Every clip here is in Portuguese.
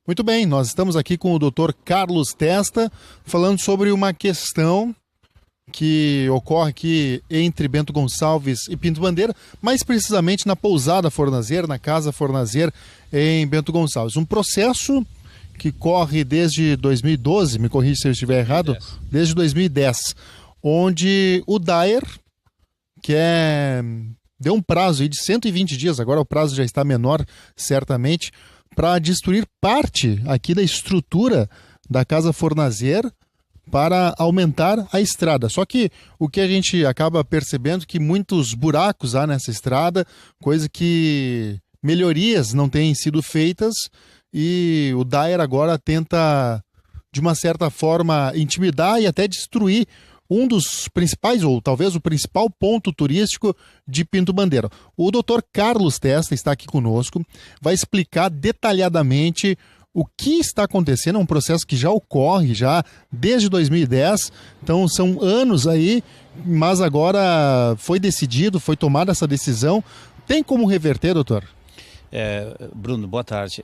Muito bem, nós estamos aqui com o Dr. Carlos Testa, falando sobre uma questão que ocorre aqui entre Bento Gonçalves e Pinto Bandeira, mais precisamente na Pousada Fornazier, na Casa Fornazier em Bento Gonçalves. Um processo que corre desde 2012, me corrija se eu estiver errado, desde 2010, onde o Daer, deu um prazo aí de 120 dias, agora o prazo já está menor, certamente, para destruir parte aqui da estrutura da Casa Fornazier para aumentar a estrada. Só que o que a gente acaba percebendo é que muitos buracos há nessa estrada, coisa que melhorias não têm sido feitas, e o Daer agora tenta, de uma certa forma, intimidar e até destruir um dos principais, ou talvez o principal ponto turístico de Pinto Bandeira. O Dr. Carlos Testa está aqui conosco, vai explicar detalhadamente o que está acontecendo. É um processo que já ocorre já desde 2010, então são anos aí, mas agora foi decidido, foi tomada essa decisão. Tem como reverter, doutor? Bruno, boa tarde.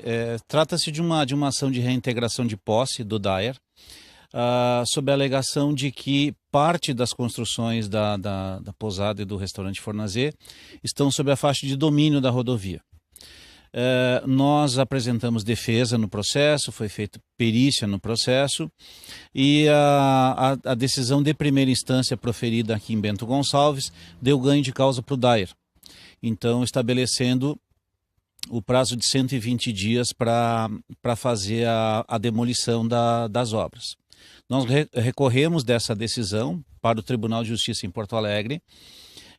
Trata-se de uma ação de reintegração de posse do Daer, sob a alegação de que parte das construções da pousada e do restaurante Fornazier estão sob a faixa de domínio da rodovia. Nós apresentamos defesa no processo, foi feita perícia no processo e a decisão de primeira instância proferida aqui em Bento Gonçalves deu ganho de causa para o Daer. Então, estabelecendo o prazo de 120 dias para fazer a demolição das obras. Nós recorremos dessa decisão para o Tribunal de Justiça em Porto Alegre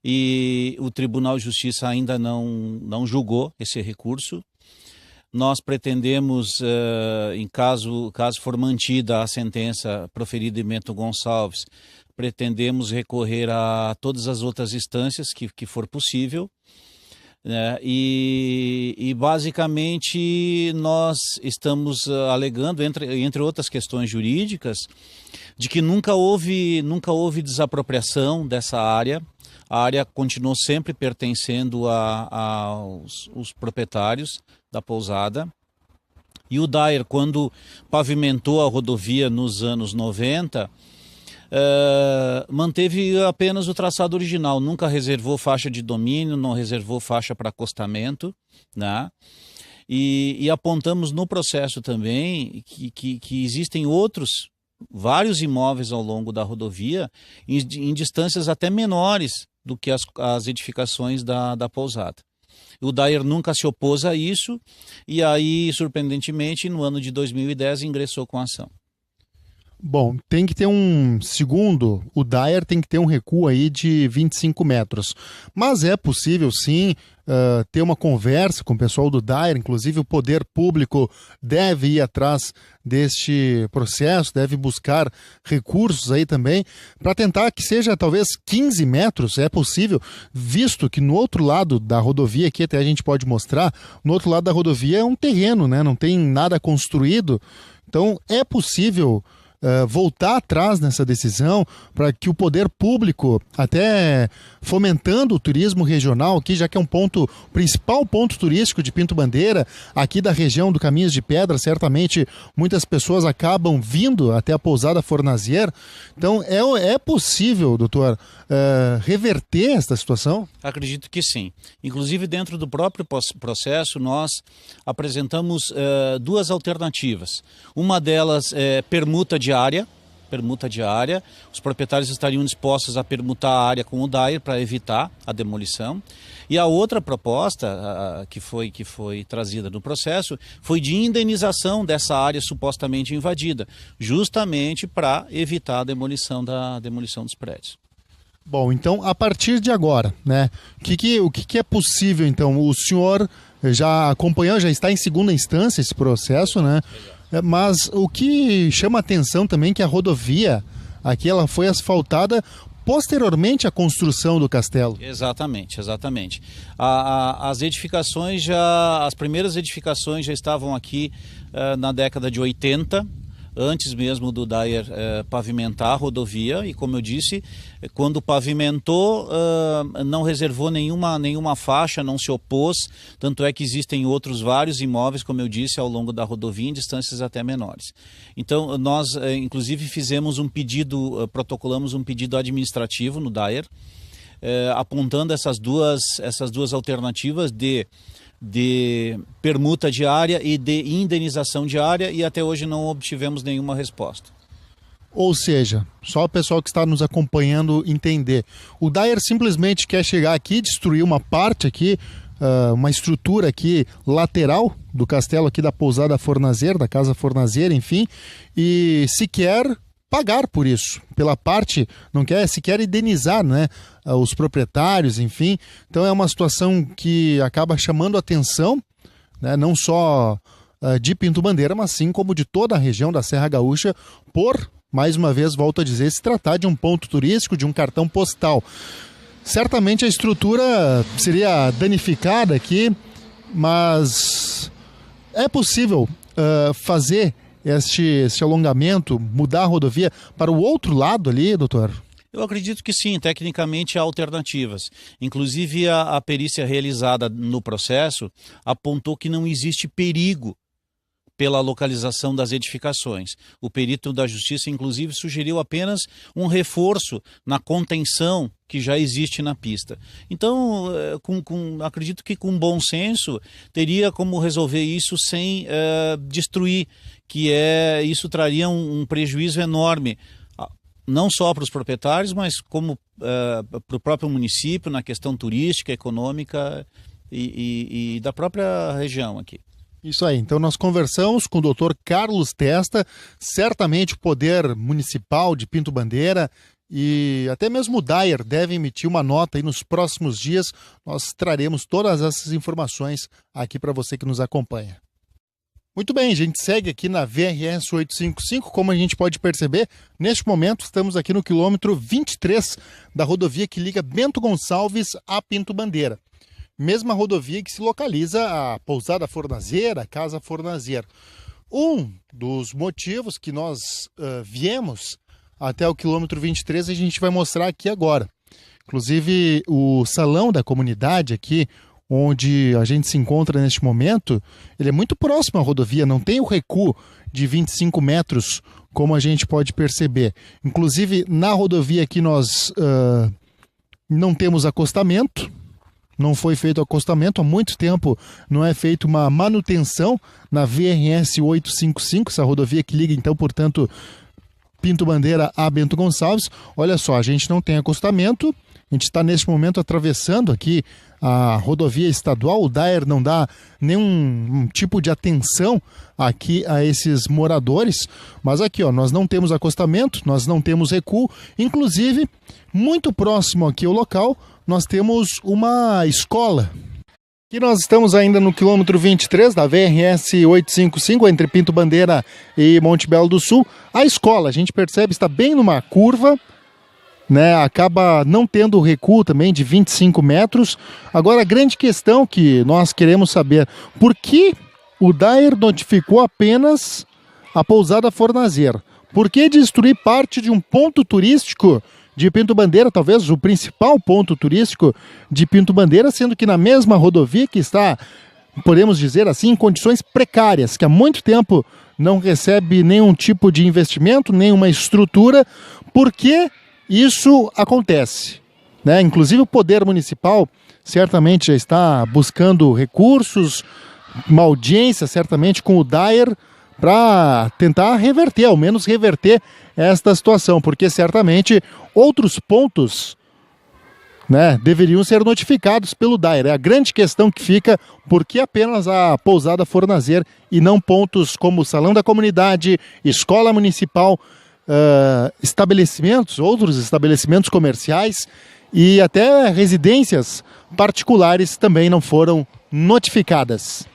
e o Tribunal de Justiça ainda não julgou esse recurso. Nós pretendemos, em caso for mantida a sentença proferida em Bento Gonçalves, pretendemos recorrer a todas as outras instâncias que for possível. E basicamente nós estamos alegando, entre outras questões jurídicas, de que nunca houve desapropriação dessa área. A área continuou sempre pertencendo aos proprietários da pousada. E o Daer, quando pavimentou a rodovia nos anos 90, manteve apenas o traçado original, nunca reservou faixa de domínio, não reservou faixa para acostamento, né? E apontamos no processo também que existem vários imóveis ao longo da rodovia em distâncias até menores do que as edificações da pousada. O Daer nunca se opôs a isso e aí, surpreendentemente, no ano de 2010 ingressou com a ação. Bom, tem que ter segundo o Daer, tem que ter um recuo aí de 25 metros. Mas é possível, sim, ter uma conversa com o pessoal do Daer, inclusive o poder público deve ir atrás deste processo, deve buscar recursos aí também, para tentar que seja talvez 15 metros, é possível, visto que no outro lado da rodovia, aqui até a gente pode mostrar, no outro lado da rodovia é um terreno, né? Não tem nada construído, então é possível voltar atrás nessa decisão para que o poder público, até fomentando o turismo regional aqui, já que é principal ponto turístico de Pinto Bandeira, aqui da região do Caminhos de Pedra, certamente muitas pessoas acabam vindo até a Pousada Fornazier. Então é possível, doutor, reverter esta situação? Acredito que sim. Inclusive dentro do próprio processo nós apresentamos duas alternativas. Uma delas é permuta diária, os proprietários estariam dispostos a permutar a área com o Daer para evitar a demolição. E a outra proposta que foi trazida no processo foi de indenização dessa área supostamente invadida, justamente para evitar a demolição dos prédios. Bom, então a partir de agora, né, o que é possível então? O senhor já acompanhou, já está em segunda instância esse processo, né? Mas o que chama a atenção também é que a rodovia aqui ela foi asfaltada posteriormente à construção do castelo. Exatamente. As primeiras edificações já estavam aqui na década de 80, antes mesmo do Dyer pavimentar a rodovia, e como eu disse, quando pavimentou, não reservou nenhuma faixa, não se opôs, tanto é que existem outros vários imóveis, como eu disse, ao longo da rodovia, em distâncias até menores. Então, nós, inclusive, protocolamos um pedido administrativo no Dyer, apontando essas duas alternativas de permuta diária e de indenização diária, e até hoje não obtivemos nenhuma resposta. Ou seja, só o pessoal que está nos acompanhando entender, o Dyer simplesmente quer chegar aqui, destruir uma parte aqui, uma estrutura aqui lateral do castelo aqui da pousada Fornazeira, da casa Fornazeira, enfim, e sequer pagar por isso, pela parte, não quer sequer indenizar, né, os proprietários, enfim. Então é uma situação que acaba chamando a atenção, né, não só de Pinto Bandeira, mas sim como de toda a região da Serra Gaúcha, por, mais uma vez, volto a dizer, se tratar de um ponto turístico, de um cartão postal. Certamente a estrutura seria danificada aqui, mas é possível fazer este alongamento, mudar a rodovia para o outro lado ali, doutor? Eu acredito que sim, tecnicamente há alternativas. Inclusive a perícia realizada no processo apontou que não existe perigo pela localização das edificações. O perito da Justiça, inclusive, sugeriu apenas um reforço na contenção que já existe na pista. Então, acredito que com bom senso teria como resolver isso sem destruir, isso traria um prejuízo enorme, não só para os proprietários, mas como para o próprio município, na questão turística, econômica e da própria região aqui. Isso aí, então nós conversamos com o doutor Carlos Testa, certamente o Poder Municipal de Pinto Bandeira e até mesmo o Dyer deve emitir uma nota aí nos próximos dias. Nós traremos todas essas informações aqui para você que nos acompanha. Muito bem, a gente segue aqui na VRS 855, como a gente pode perceber, neste momento estamos aqui no quilômetro 23 da rodovia que liga Bento Gonçalves a Pinto Bandeira. Mesma rodovia que se localiza a pousada Fornazeira, a casa Fornazeira. Um dos motivos que nós viemos até o quilômetro 23 a gente vai mostrar aqui agora. Inclusive o salão da comunidade aqui, onde a gente se encontra neste momento, ele é muito próximo à rodovia, não tem o recuo de 25 metros, como a gente pode perceber. Inclusive, na rodovia aqui nós não temos acostamento, não foi feito acostamento, há muito tempo não é feita uma manutenção na VRS 855, essa rodovia que liga, então, portanto, Pinto Bandeira a Bento Gonçalves. Olha só, a gente não tem acostamento, a gente está neste momento atravessando aqui a rodovia estadual, o Dyer não dá nenhum tipo de atenção aqui a esses moradores, mas aqui ó, nós não temos acostamento, nós não temos recuo, inclusive muito próximo aqui ao local nós temos uma escola. Aqui nós estamos ainda no quilômetro 23 da VRS 855, entre Pinto Bandeira e Monte Belo do Sul. A escola, a gente percebe, está bem numa curva, né? Acaba não tendo recuo também de 25 metros. Agora, a grande questão que nós queremos saber, por que o Dyer notificou apenas a pousada Fornazeira? Por que destruir parte de um ponto turístico de Pinto Bandeira, talvez o principal ponto turístico de Pinto Bandeira, sendo que na mesma rodovia que está, podemos dizer assim, em condições precárias, que há muito tempo não recebe nenhum tipo de investimento, nenhuma estrutura? Por que isso acontece, né? Inclusive o Poder Municipal certamente já está buscando recursos, uma audiência certamente com o Dyer para tentar reverter, ao menos reverter esta situação, porque certamente outros pontos, né, deveriam ser notificados pelo Dyer. É a grande questão que fica, por que apenas a pousada Fornazeira e não pontos como o Salão da Comunidade, Escola Municipal, outros estabelecimentos comerciais e até residências particulares também não foram notificadas.